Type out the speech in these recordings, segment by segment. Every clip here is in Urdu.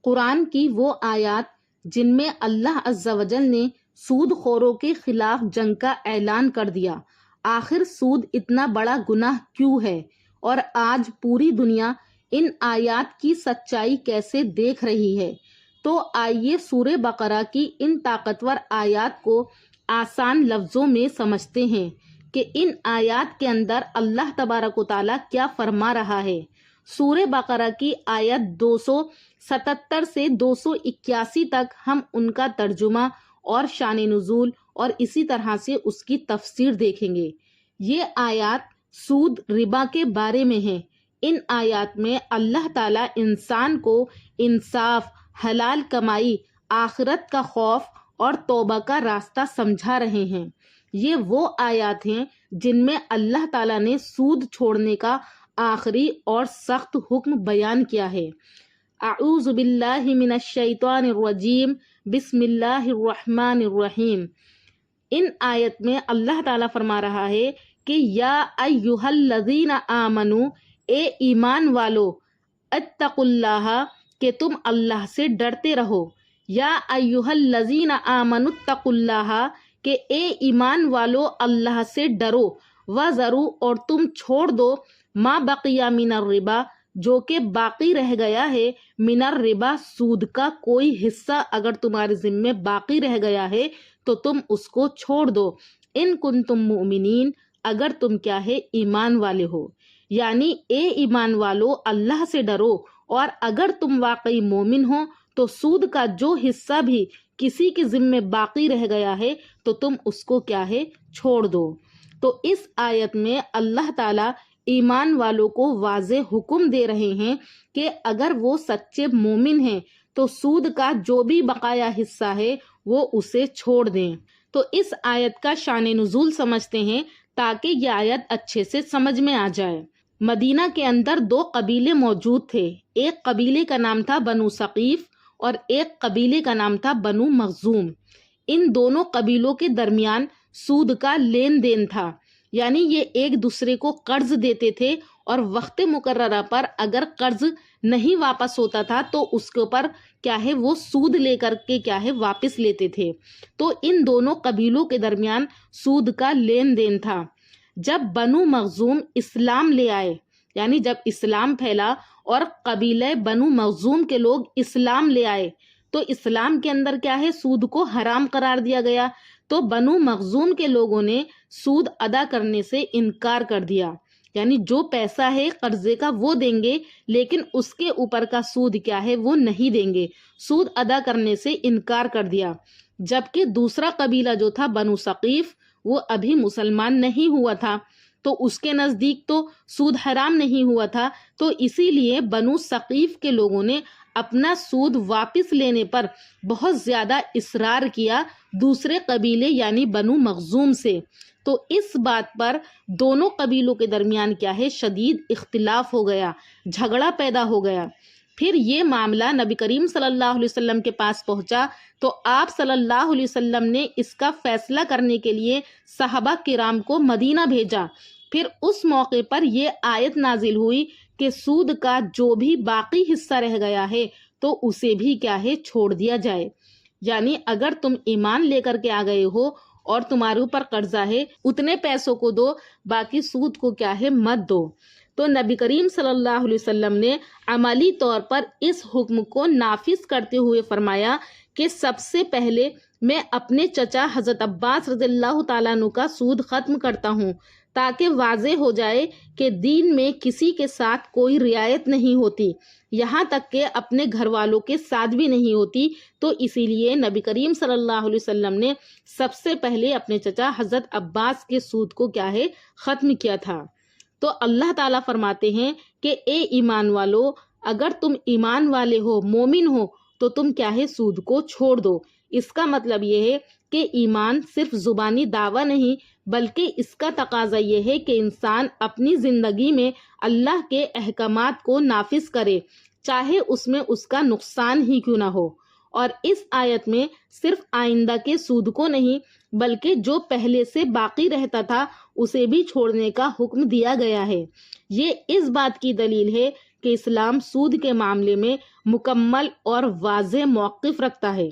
قرآن کی وہ آیات جن میں اللہ عز و جل نے سود خوروں کے خلاف جنگ کا اعلان کر دیا۔ آخر سود اتنا بڑا گناہ کیوں ہے اور آج پوری دنیا ان آیات کی سچائی کیسے دیکھ رہی ہے؟ تو آئیے سورہ بقرہ کی ان طاقتور آیات کو آسان لفظوں میں سمجھتے ہیں کہ ان آیات کے اندر اللہ تبارک و تعالیٰ کیا فرما رہا ہے۔ سورہ بقرہ کی آیت 277 سے 281 تک ہم ان کا ترجمہ اور شان نزول اور اسی طرح سے اس کی تفسیر دیکھیں گے۔ یہ آیات سود ربا کے بارے میں ہیں۔ ان آیات میں اللہ تعالیٰ انسان کو انصاف، حلال کمائی، آخرت کا خوف اور توبہ کا راستہ سمجھا رہے ہیں۔ یہ وہ آیات ہیں جن میں اللہ تعالیٰ نے سود چھوڑنے کا آخری اور سخت حکم بیان کیا ہے۔ اعوذ باللہ من الشیطان الرجیم، بسم اللہ الرحمن الرحیم۔ ان آیت میں اللہ تعالیٰ فرما رہا ہے کہ یا ایہا الذین آمنو، اے ایمان والو، اتقوا اللہ، کہ تم اللہ سے ڈرتے رہو۔ یا ایہا الذین آمنوا اتقوا اللہ، کہ اے ایمان والو اللہ سے ڈرو۔ وذروا، اور تم چھوڑ دو، ما بقی من الربا، جو کہ باقی رہ گیا ہے، من الربا، سود کا کوئی حصہ اگر تمہارے ذمے باقی رہ گیا ہے تو تم اس کو چھوڑ دو، ان کنتم مؤمنین، اگر تم کیا ہے ایمان والے ہو۔ یعنی اے ایمان والو اللہ سے ڈرو، اور اگر تم واقعی مومن ہو تو سود کا جو حصہ بھی کسی کے ذمے باقی رہ گیا ہے تو تم اس کو کیا ہے چھوڑ دو۔ تو اس آیت میں اللہ تعالیٰ ایمان والوں کو واضح حکم دے رہے ہیں کہ اگر وہ سچے مومن ہیں تو سود کا جو بھی بقایا حصہ ہے وہ اسے چھوڑ دیں۔ تو اس آیت کا شان نزول سمجھتے ہیں تاکہ یہ آیت اچھے سے سمجھ میں آ جائے۔ مدینہ کے اندر 2 قبیلے موجود تھے۔ ایک قبیلے کا نام تھا بنو ثقیف اور ایک قبیلے کا نام تھا بنو مخزوم۔ ان دونوں قبیلوں کے درمیان سود کا لین دین تھا، یعنی یہ ایک دوسرے کو قرض دیتے تھے اور وقت مقررہ پر اگر قرض نہیں واپس ہوتا تھا تو اس کے اوپر کیا ہے وہ سود لے کر کے کیا ہے واپس لیتے تھے۔ تو ان دونوں قبیلوں کے درمیان سود کا لین دین تھا۔ جب بنو مخزوم اسلام لے آئے، یعنی جب اسلام پھیلا اور قبیلہ بنو مخزوم کے لوگ اسلام لے آئے تو اسلام کے اندر کیا ہے سود کو حرام قرار دیا گیا۔ تو بنو مخزوم کے لوگوں نے سود ادا کرنے سے انکار کر دیا، یعنی جو پیسہ ہے قرضے کا وہ دیں گے لیکن اس کے اوپر کا سود کیا ہے وہ نہیں دیں گے، سود ادا کرنے سے انکار کر دیا۔ جبکہ دوسرا قبیلہ جو تھا بنو ثقیف، وہ ابھی مسلمان نہیں ہوا تھا تو اس کے نزدیک تو سود حرام نہیں ہوا تھا، تو اسی لیے بنو ثقیف کے لوگوں نے اپنا سود واپس لینے پر بہت زیادہ اصرار کیا دوسرے قبیلے یعنی بنو مخزوم سے۔ تو اس بات پر دونوں قبیلوں کے درمیان کیا ہے شدید اختلاف ہو گیا، جھگڑا پیدا ہو گیا۔ پھر یہ معاملہ نبی کریم صلی اللہ علیہ وسلم کے پاس پہنچا تو آپ صلی اللہ علیہ وسلم نے اس کا فیصلہ کرنے کے لیے صحابہ کرام کو مدینہ بھیجا۔ پھر اس موقع پر یہ آیت نازل ہوئی کہ سود کا جو بھی باقی حصہ رہ گیا ہے تو اسے بھی کیا ہے چھوڑ دیا جائے، یعنی اگر تم ایمان لے کر کے آ گئے ہو اور تمہارے اوپر قرضہ ہے اتنے پیسوں کو دو، باقی سود کو کیا ہے مت دو۔ تو نبی کریم صلی اللہ علیہ وسلم نے عملی طور پر اس حکم کو نافذ کرتے ہوئے فرمایا کہ سب سے پہلے میں اپنے چچا حضرت عباس رضی اللہ تعالیٰ عنہ کا سود ختم کرتا ہوں تاکہ واضح ہو جائے کہ دین میں کسی کے ساتھ کوئی رعایت نہیں ہوتی، یہاں تک کہ اپنے گھر والوں کے ساتھ بھی نہیں ہوتی۔ تو اسی لیے نبی کریم صلی اللہ علیہ وسلم نے سب سے پہلے اپنے چچا حضرت عباس کے سود کو کیا ہے ختم کیا تھا۔ تو اللہ تعالیٰ فرماتے ہیں کہ اے ایمان والو، اگر تم ایمان والے ہو، مومن ہو، تو تم کیا ہے سود کو چھوڑ دو۔ اس کا مطلب یہ ہے کہ ایمان صرف زبانی دعویٰ نہیں بلکہ اس کا تقاضا یہ ہے کہ انسان اپنی زندگی میں اللہ کے احکامات کو نافذ کرے، چاہے اس میں اس کا نقصان ہی کیوں نہ ہو۔ اور اس آیت میں صرف آئندہ کے سود کو نہیں بلکہ جو پہلے سے باقی رہتا تھا اسے بھی چھوڑنے کا حکم دیا گیا ہے۔ یہ اس بات کی دلیل ہے کہ اسلام سود کے معاملے میں مکمل اور واضح موقف رکھتا ہے۔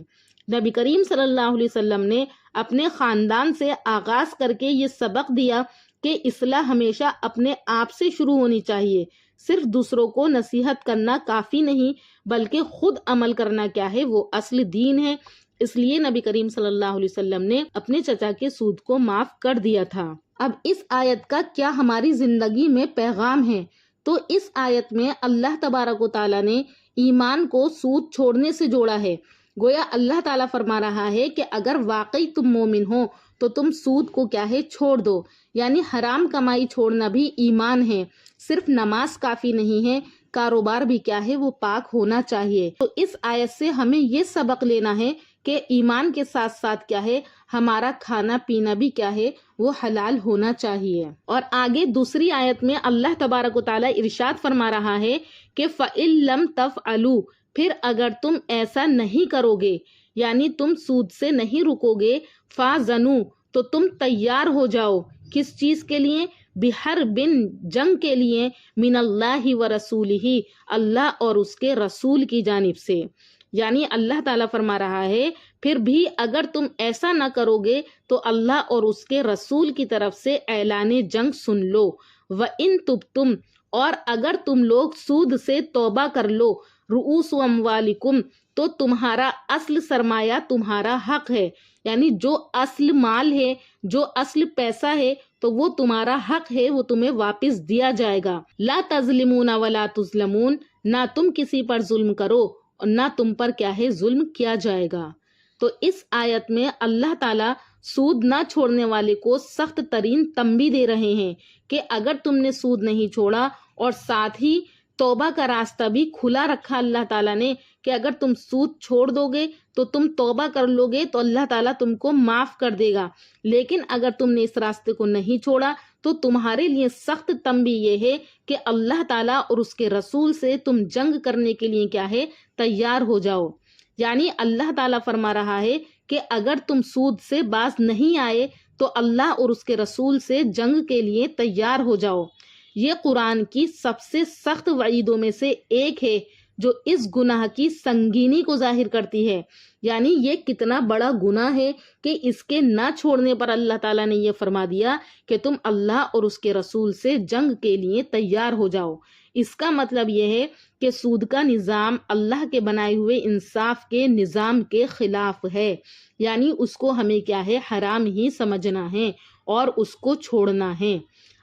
نبی کریم صلی اللہ علیہ وسلم نے اپنے خاندان سے آغاز کر کے یہ سبق دیا کہ اصلاح ہمیشہ اپنے آپ سے شروع ہونی چاہیے۔ صرف دوسروں کو نصیحت کرنا کافی نہیں، بلکہ خود عمل کرنا کیا ہے، وہ اصل دین ہے۔ اس لیے نبی کریم صلی اللہ علیہ وسلم نے اپنے چچا کے سود کو معاف کر دیا تھا۔ اب اس آیت کا کیا ہماری زندگی میں پیغام ہے؟ تو اس آیت میں اللہ تبارک و تعالیٰ نے ایمان کو سود چھوڑنے سے جوڑا ہے۔ گویا اللہ تعالیٰ فرما رہا ہے کہ اگر واقعی تم مومن ہو تو تم سود کو کیا ہے، چھوڑ دو۔ یعنی حرام کمائی چھوڑنا بھی ایمان ہے۔ صرف نماز کافی نہیں ہے، کاروبار بھی کیا ہے، وہ پاک ہونا چاہیے۔ تو اس آیت سے ہمیں یہ سبق لینا ہے کہ ایمان کے ساتھ ساتھ کیا ہے، ہمارا کھانا پینا بھی کیا ہے، وہ حلال ہونا چاہیے۔ اور آگے دوسری آیت میں اللہ تبارک و تعالیٰ ارشاد فرما رہا ہے کہ فَإِن لَمْ تَفْعَلُوا، پھر اگر تم ایسا نہیں کرو گے، یعنی تم سود سے نہیں رکو گے، فَاذَنُوا، تو تم تیار ہو جاؤ۔ کس چیز کے لیے؟ بِحَرْبٍ، جنگ کے لیے، من اللہ و رسولہ، اللہ اور اس کے رسول کی جانب سے۔ یعنی اللہ تعالیٰ فرما رہا ہے پھر بھی اگر تم ایسا نہ کرو گے تو اللہ اور اس کے رسول کی طرف سے اعلان جنگ سن لو۔ وَإِن تُبْتُمْ، اور اگر تم لوگ سود سے توبہ کر لو، رؤوس اموالکم، تو تمہارا اصل سرمایہ تمہارا حق ہے، یعنی جو اصل مال ہے، جو اصل پیسہ ہے، تو وہ تمہارا حق ہے، وہ تمہیں واپس دیا جائے گا۔ لا تظلمون ولا تظلمون، نہ تم کسی پر ظلم کرو اور نہ تم پر کیا ہے، ظلم کیا جائے گا۔ تو اس آیت میں اللہ تعالیٰ سود نہ چھوڑنے والے کو سخت ترین تنبیہ دے رہے ہیں کہ اگر تم نے سود نہیں چھوڑا، اور ساتھ ہی توبہ کا راستہ بھی کھلا رکھا اللہ تعالیٰ نے کہ اگر تم سود چھوڑ دو گے تو تم توبہ کر لو گے تو اللہ تعالیٰ تم کو معاف کر دے گا، لیکن اگر تم نے اس راستے کو نہیں چھوڑا تو تمہارے لیے سخت تنبیہ یہ ہے کہ اللہ تعالیٰ اور اس کے رسول سے تم جنگ کرنے کے لیے کیا ہے، تیار ہو جاؤ۔ یعنی اللہ تعالیٰ فرما رہا ہے کہ اگر تم سود سے باز نہیں آئے تو اللہ اور اس کے رسول سے جنگ کے لیے تیار ہو جاؤ۔ یہ قرآن کی سب سے سخت وعیدوں میں سے ایک ہے جو اس گناہ کی سنگینی کو ظاہر کرتی ہے۔ یعنی یہ کتنا بڑا گناہ ہے کہ اس کے نہ چھوڑنے پر اللہ تعالیٰ نے یہ فرما دیا کہ تم اللہ اور اس کے رسول سے جنگ کے لیے تیار ہو جاؤ۔ اس کا مطلب یہ ہے کہ سود کا نظام اللہ کے بنائے ہوئے انصاف کے نظام کے خلاف ہے، یعنی اس کو ہمیں کیا ہے، حرام ہی سمجھنا ہے اور اس کو چھوڑنا ہے۔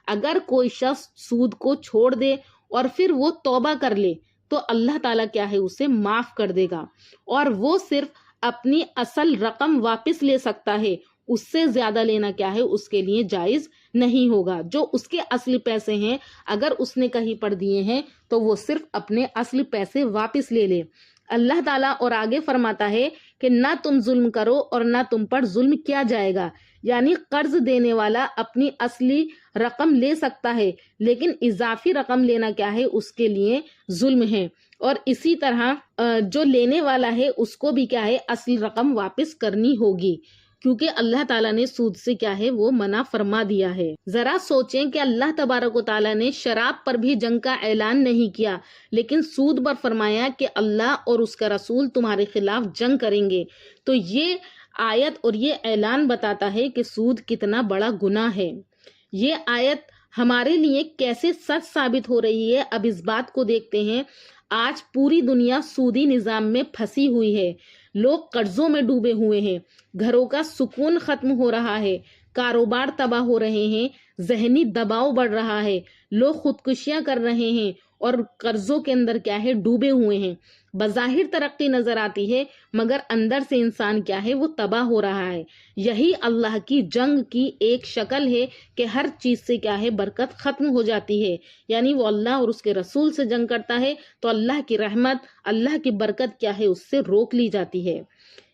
اگر کوئی شخص سود کو چھوڑ دے اور پھر وہ توبہ کر لے تو اللہ تعالیٰ کیا ہے، اسے معاف کر دے گا، اور وہ صرف اپنی اصل رقم واپس لے سکتا ہے، اس سے زیادہ لینا کیا ہے، اس کے لیے جائز نہیں ہوگا۔ جو اس کے اصل پیسے ہیں اگر اس نے کہیں پر دیے ہیں تو وہ صرف اپنے اصل پیسے واپس لے لے۔ اللہ تعالیٰ اور آگے فرماتا ہے کہ نہ تم ظلم کرو اور نہ تم پر ظلم کیا جائے گا۔ یعنی قرض دینے والا اپنی اصلی رقم لے سکتا ہے لیکن اضافی رقم لینا کیا ہے، اس کے لیے ظلم ہے، اور اسی طرح جو لینے والا ہے اس کو بھی کیا ہے، اصلی رقم واپس کرنی ہوگی، کیونکہ اللہ تعالیٰ نے سود سے کیا ہے، وہ منع فرما دیا ہے۔ ذرا سوچیں کہ اللہ تبارک و تعالیٰ نے شراب پر بھی جنگ کا اعلان نہیں کیا لیکن سود پر فرمایا کہ اللہ اور اس کا رسول تمہارے خلاف جنگ کریں گے۔ تو یہ آیت اور یہ اعلان بتاتا ہے کہ سود کتنا بڑا گناہ ہے۔ یہ آیت ہمارے لیے کیسے سچ ثابت ہو رہی ہے، اب اس بات کو دیکھتے ہیں۔ آج پوری دنیا سودی نظام میں پھنسی ہوئی ہے، لوگ قرضوں میں ڈوبے ہوئے ہیں، گھروں کا سکون ختم ہو رہا ہے، کاروبار تباہ ہو رہے ہیں، ذہنی دباؤ بڑھ رہا ہے، لوگ خودکشیاں کر رہے ہیں اور قرضوں کے اندر کیا ہے، ڈوبے ہوئے ہیں۔ بظاہر ترقی نظر آتی ہے مگر اندر سے انسان کیا ہے، وہ تباہ ہو رہا ہے۔ یہی اللہ کی جنگ کی ایک شکل ہے کہ ہر چیز سے کیا ہے، برکت ختم ہو جاتی ہے، یعنی وہ اللہ اور اس کے رسول سے جنگ کرتا ہے تو اللہ کی رحمت، اللہ کی برکت کیا ہے، اس سے روک لی جاتی ہے۔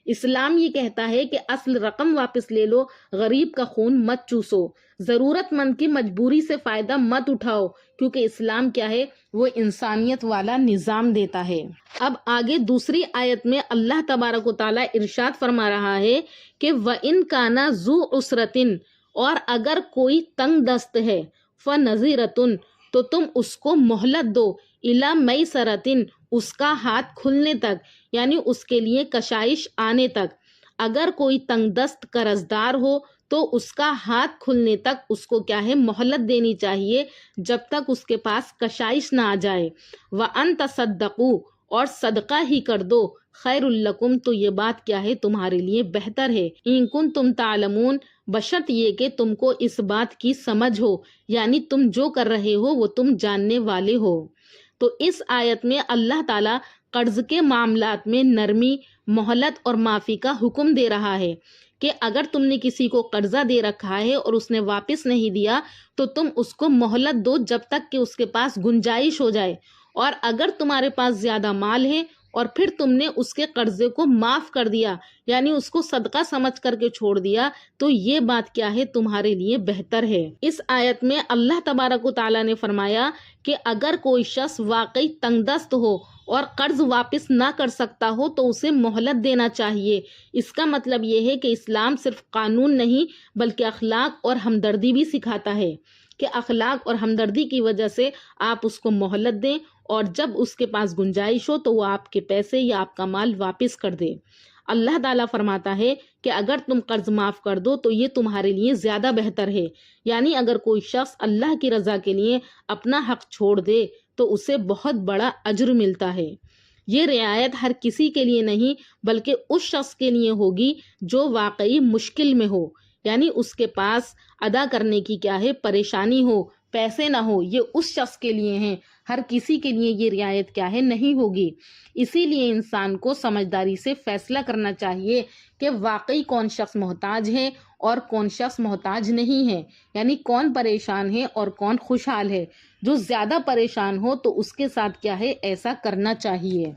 اسلام یہ کہتا ہے کہ اصل رقم واپس لے لو، غریب کا خون مت چوسو، ضرورت مند کی مجبوری سے فائدہ مت اٹھاؤ، کیونکہ اسلام کیا ہے، وہ انسانیت والا نظام دیتا ہے۔ اب آگے دوسری آیت میں اللہ تبارک و تعالیٰ ارشاد فرما رہا ہے کہ وَإِن كَانَ ذُو عُسْرَةٍ، اور اگر کوئی تنگ دست ہے، فَنَظِرَةٌ، تو تم اس کو مہلت دو، الا میسرتن، اس کا ہاتھ کھلنے تک، یعنی اس کے لیے کشائش آنے تک۔ اگر کوئی تنگ دست قرض دار ہو تو اس کا ہاتھ کھلنے تک اس کو کیا ہے مہلت دینی چاہیے، جب تک اس کے پاس کشائش نہ آ جائے۔ وَأَن تَصَدَّقُوا، اور صدقہ ہی کر دو، خیر لکم، تو یہ بات کیا ہے تمہارے لیے بہتر ہے۔ ان کنتم تعلمون، بشرط یہ کہ تم کو اس بات کی سمجھ ہو، یعنی تم جو کر رہے ہو وہ تم جاننے والے ہو۔ تو اس آیت میں اللہ تعالیٰ قرض کے معاملات میں نرمی، مہلت اور معافی کا حکم دے رہا ہے کہ اگر تم نے کسی کو قرضہ دے رکھا ہے اور اس نے واپس نہیں دیا تو تم اس کو مہلت دو جب تک کہ اس کے پاس گنجائش ہو جائے، اور اگر تمہارے پاس زیادہ مال ہے اور پھر تم نے اس کے قرضے کو معاف کر دیا، یعنی اس کو صدقہ سمجھ کر کے چھوڑ دیا، تو یہ بات کیا ہے تمہارے لیے بہتر ہے۔ اس آیت میں اللہ تبارک و تعالیٰ نے فرمایا کہ اگر کوئی شخص واقعی تنگ دست ہو اور قرض واپس نہ کر سکتا ہو تو اسے مہلت دینا چاہیے۔ اس کا مطلب یہ ہے کہ اسلام صرف قانون نہیں بلکہ اخلاق اور ہمدردی بھی سکھاتا ہے کہ اخلاق اور ہمدردی کی وجہ سے آپ اس کو مہلت دیں، اور جب اس کے پاس گنجائش ہو تو وہ آپ کے پیسے یا آپ کا مال واپس کر دے۔ اللہ تعالیٰ فرماتا ہے کہ اگر تم قرض معاف کر دو تو یہ تمہارے لیے زیادہ بہتر ہے، یعنی اگر کوئی شخص اللہ کی رضا کے لیے اپنا حق چھوڑ دے تو اسے بہت بڑا اجر ملتا ہے۔ یہ رعایت ہر کسی کے لیے نہیں بلکہ اس شخص کے لیے ہوگی جو واقعی مشکل میں ہو، یعنی اس کے پاس ادا کرنے کی کیا ہے پریشانی ہو، پیسے نہ ہو، یہ اس شخص کے لیے ہیں، ہر کسی کے لیے یہ رعایت کیا ہے نہیں ہوگی۔ اسی لیے انسان کو سمجھداری سے فیصلہ کرنا چاہیے کہ واقعی کون شخص محتاج ہے اور کون شخص محتاج نہیں ہے، یعنی کون پریشان ہے اور کون خوشحال ہے۔ جو زیادہ پریشان ہو تو اس کے ساتھ کیا ہے ایسا کرنا چاہیے۔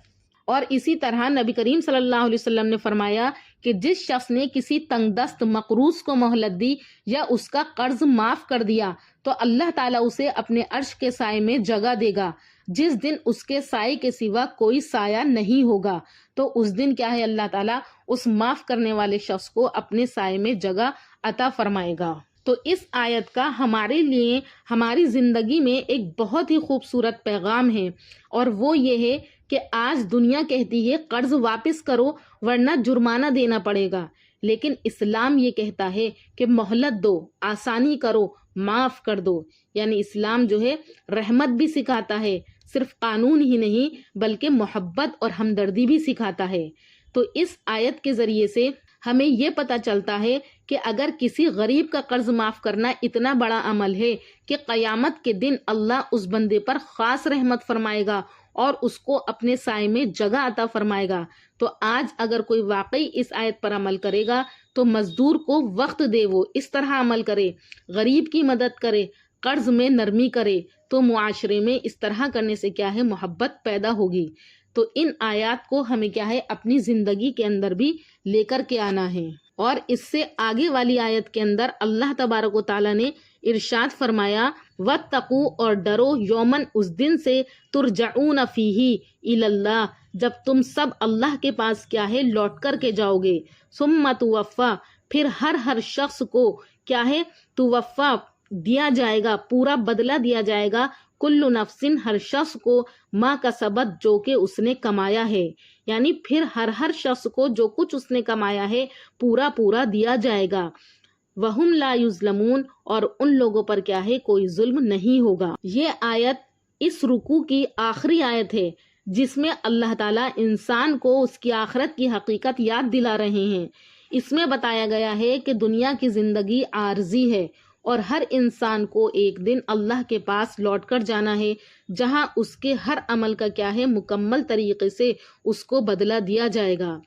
اور اسی طرح نبی کریم صلی اللہ علیہ وسلم نے فرمایا کہ جس شخص نے کسی تنگ دست مقروض کو مہلت دی یا اس کا قرض معاف کر دیا تو اللہ تعالیٰ اسے اپنے عرش کے سائے میں جگہ دے گا، جس دن اس کے سائے کے سوا کوئی سایہ نہیں ہوگا۔ تو اس دن کیا ہے اللہ تعالیٰ اس معاف کرنے والے شخص کو اپنے سائے میں جگہ عطا فرمائے گا۔ تو اس آیت کا ہمارے لیے ہماری زندگی میں ایک بہت ہی خوبصورت پیغام ہے، اور وہ یہ ہے کہ آج دنیا کہتی ہے قرض واپس کرو ورنہ جرمانہ دینا پڑے گا، لیکن اسلام یہ کہتا ہے کہ مہلت دو، آسانی کرو، معاف کر دو۔ یعنی اسلام جو ہے رحمت بھی سکھاتا ہے، صرف قانون ہی نہیں بلکہ محبت اور ہمدردی بھی سکھاتا ہے۔ تو اس آیت کے ذریعے سے ہمیں یہ پتہ چلتا ہے کہ اگر کسی غریب کا قرض معاف کرنا اتنا بڑا عمل ہے کہ قیامت کے دن اللہ اس بندے پر خاص رحمت فرمائے گا اور اس کو اپنے سائے میں جگہ عطا فرمائے گا، تو آج اگر کوئی واقعی اس آیت پر عمل کرے گا تو مزدور کو وقت دے، وہ اس طرح عمل کرے، غریب کی مدد کرے، قرض میں نرمی کرے، تو معاشرے میں اس طرح کرنے سے کیا ہے محبت پیدا ہوگی۔ تو ان آیات کو ہمیں کیا ہے اپنی زندگی کے اندر بھی لے کر کے آنا ہے۔ اور اس سے آگے والی آیت کے اندر اللہ تبارک و تعالیٰ نے ارشاد فرمایا وَاتَّقُوا، اور ڈرو، یومن، اس دن سے، ترجعون فیہ الی اللہ، جب تم سب اللہ کے پاس کیا ہے لوٹ کر کے جاؤ گے، ثم توفیٰ، پھر ہر شخص کو کیا ہے توفیٰ دیا جائے گا، پورا بدلہ دیا جائے گا، کل نفس، ہر شخص کو، ما کسبت، جو کہ اس نے کمایا ہے، یعنی پھر ہر شخص کو جو کچھ اس نے کمایا ہے پورا دیا جائے گا۔ وہم لا یظلمون، اور ان لوگوں پر کیا ہے کوئی ظلم نہیں ہوگا۔ یہ آیت اس رکوع کی آخری آیت ہے جس میں اللہ تعالیٰ انسان کو اس کی آخرت کی حقیقت یاد دلا رہے ہیں۔ اس میں بتایا گیا ہے کہ دنیا کی زندگی عارضی ہے اور ہر انسان کو ایک دن اللہ کے پاس لوٹ کر جانا ہے، جہاں اس کے ہر عمل کا کیا ہے مکمل طریقے سے اس کو بدلہ دیا جائے گا۔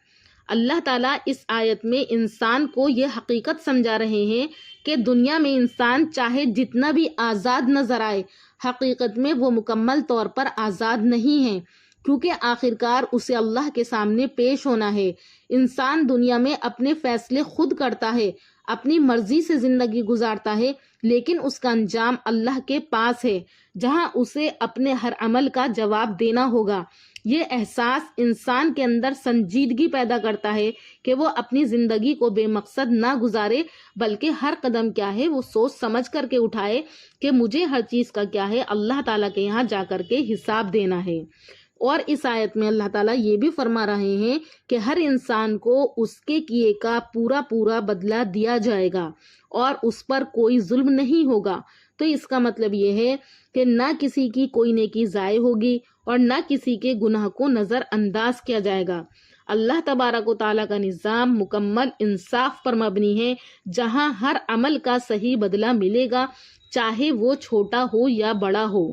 اللہ تعالیٰ اس آیت میں انسان کو یہ حقیقت سمجھا رہے ہیں کہ دنیا میں انسان چاہے جتنا بھی آزاد نظر آئے، حقیقت میں وہ مکمل طور پر آزاد نہیں ہے، کیونکہ آخرکار اسے اللہ کے سامنے پیش ہونا ہے۔ انسان دنیا میں اپنے فیصلے خود کرتا ہے، اپنی مرضی سے زندگی گزارتا ہے، لیکن اس کا انجام اللہ کے پاس ہے، جہاں اسے اپنے ہر عمل کا جواب دینا ہوگا۔ یہ احساس انسان کے اندر سنجیدگی پیدا کرتا ہے کہ وہ اپنی زندگی کو بے مقصد نہ گزارے، بلکہ ہر قدم کیا ہے وہ سوچ سمجھ کر کے اٹھائے کہ مجھے ہر چیز کا کیا ہے اللہ تعالیٰ کے یہاں جا کر کے حساب دینا ہے۔ اور اس آیت میں اللہ تعالیٰ یہ بھی فرما رہے ہیں کہ ہر انسان کو اس کے کیے کا پورا پورا بدلہ دیا جائے گا اور اس پر کوئی ظلم نہیں ہوگا۔ تو اس کا مطلب یہ ہے کہ نہ کسی کی کوئی نیکی ضائع ہوگی اور نہ کسی کے گناہ کو نظر انداز کیا جائے گا۔ اللہ تبارک و تعالیٰ کا نظام مکمل انصاف پر مبنی ہے، جہاں ہر عمل کا صحیح بدلہ ملے گا، چاہے وہ چھوٹا ہو یا بڑا ہو۔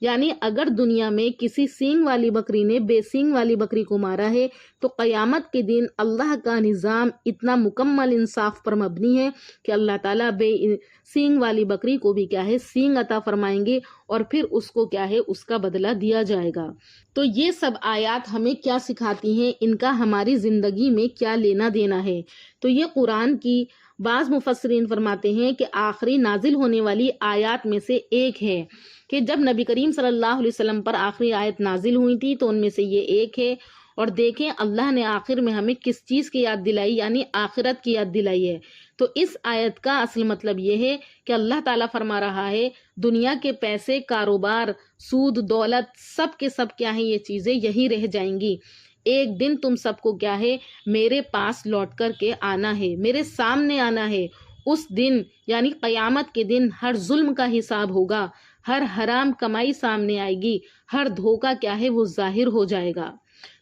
یعنی اگر دنیا میں کسی سینگ والی بکری نے بے سینگ والی بکری کو مارا ہے تو قیامت کے دن اللہ کا نظام اتنا مکمل انصاف پر مبنی ہے کہ اللہ تعالیٰ بے سینگ والی بکری کو بھی کیا ہے سینگ عطا فرمائیں گے اور پھر اس کو کیا ہے اس کا بدلہ دیا جائے گا۔ تو یہ سب آیات ہمیں کیا سکھاتی ہیں، ان کا ہماری زندگی میں کیا لینا دینا ہے؟ تو یہ قرآن کی بعض مفسرین فرماتے ہیں کہ آخری نازل ہونے والی آیات میں سے ایک ہے کہ جب نبی کریم صلی اللہ علیہ وسلم پر آخری آیت نازل ہوئی تھی تو ان میں سے یہ ایک ہے۔ اور دیکھیں اللہ نے آخر میں ہمیں کس چیز کی یاد دلائی، یعنی آخرت کی یاد دلائی ہے۔ تو اس آیت کا اصل مطلب یہ ہے کہ اللہ تعالیٰ فرما رہا ہے دنیا کے پیسے، کاروبار، سود، دولت، سب کے سب کیا ہیں یہ چیزیں یہی رہ جائیں گی۔ ایک دن تم سب کو کیا ہے میرے پاس لوٹ کر کے آنا ہے، میرے سامنے آنا ہے۔ اس دن یعنی قیامت کے دن ہر ظلم کا حساب ہوگا، ہر حرام کمائی سامنے آئے گی، ہر دھوکہ کیا ہے وہ ظاہر ہو جائے گا۔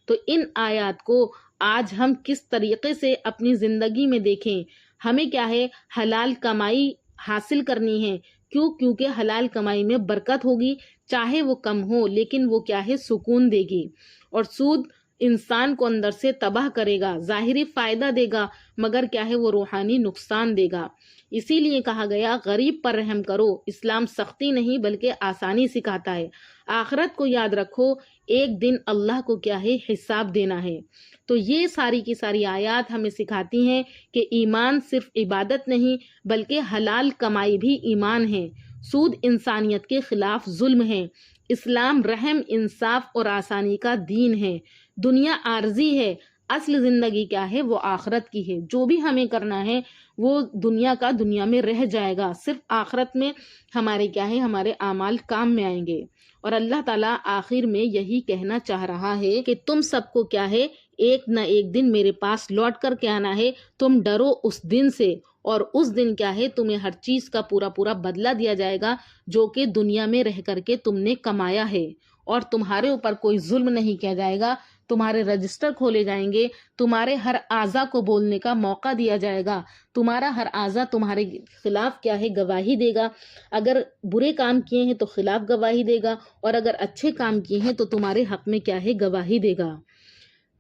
تو ان آیات کو آج ہم کس طریقے سے اپنی زندگی میں دیکھیں، ہمیں کیا ہے حلال کمائی حاصل کرنی ہے۔ کیونکہ حلال کمائی میں برکت ہوگی، چاہے وہ کم ہو لیکن وہ کیا ہے سکون دے گی۔ اور سود انسان کو اندر سے تباہ کرے گا، ظاہری فائدہ دے گا مگر کیا ہے وہ روحانی نقصان دے گا۔ اسی لیے کہا گیا غریب پر رحم کرو، اسلام سختی نہیں بلکہ آسانی سکھاتا ہے۔ آخرت کو یاد رکھو، ایک دن اللہ کو کیا ہے حساب دینا ہے۔ تو یہ ساری کی ساری آیات ہمیں سکھاتی ہیں کہ ایمان صرف عبادت نہیں بلکہ حلال کمائی بھی ایمان ہے۔ سود انسانیت کے خلاف ظلم ہے۔ اسلام رحم، انصاف اور آسانی کا دین ہے۔ دنیا عارضی ہے، اصل زندگی کیا ہے وہ آخرت کی ہے۔ جو بھی ہمیں کرنا ہے وہ دنیا کا دنیا میں رہ جائے گا، صرف آخرت میں ہمارے کیا ہے ہمارے اعمال کام میں آئیں گے۔ اور اللہ تعالیٰ آخر میں یہی کہنا چاہ رہا ہے کہ تم سب کو کیا ہے ایک نہ ایک دن میرے پاس لوٹ کر کے آنا ہے۔ تم ڈرو اس دن سے، اور اس دن کیا ہے تمہیں ہر چیز کا پورا پورا بدلہ دیا جائے گا جو کہ دنیا میں رہ کر کے تم نے کمایا ہے، اور تمہارے اوپر کوئی ظلم نہیں کیا جائے گا۔ تمہارے رجسٹر کھولے جائیں گے، تمہارے ہر اعضا کو بولنے کا موقع دیا جائے گا، تمہارا ہر اعضا تمہارے خلاف کیا ہے گواہی دے گا۔ اگر برے کام کیے ہیں تو خلاف گواہی دے گا، اور اگر اچھے کام کیے ہیں تو تمہارے حق میں کیا ہے گواہی دے گا۔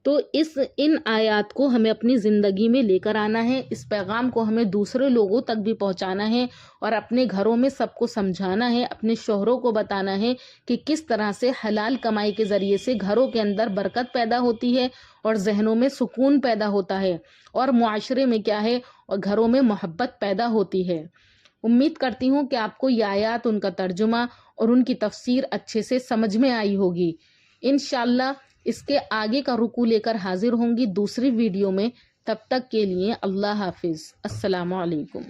تو ان آیات کو ہمیں اپنی زندگی میں لے کر آنا ہے، اس پیغام کو ہمیں دوسرے لوگوں تک بھی پہنچانا ہے، اور اپنے گھروں میں سب کو سمجھانا ہے، اپنے شوہروں کو بتانا ہے کہ کس طرح سے حلال کمائی کے ذریعے سے گھروں کے اندر برکت پیدا ہوتی ہے اور ذہنوں میں سکون پیدا ہوتا ہے، اور معاشرے میں کیا ہے اور گھروں میں محبت پیدا ہوتی ہے۔ امید کرتی ہوں کہ آپ کو یہ آیات، ان کا ترجمہ اور ان کی تفسیر اچھے سے سمجھ میں آئی ہوگی۔ انشاءاللہ اس کے آگے کا رکوع لے کر حاضر ہوں گی دوسری ویڈیو میں۔ تب تک کے لیے اللہ حافظ، السلام علیکم۔